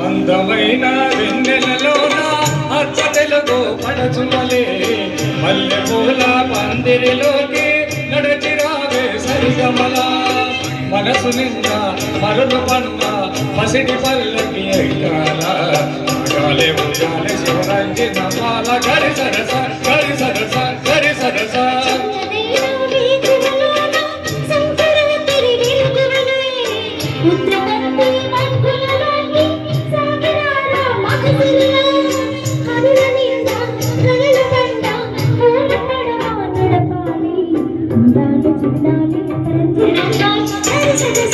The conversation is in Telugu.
అందమైన వెన్నెలలోన అచ్చ తెలుగు పడచుమలే మల్లె పూల పందిరిలోకి నడచిరావే సరిగమల మనసు నిండా మరులు పన్న పసిడి పల్లకి ఎక్కాల గాలే ఉయ్యాలే శివరంజి నమ్మాల గరి సరస గరి సరస గరి సరస చిన్న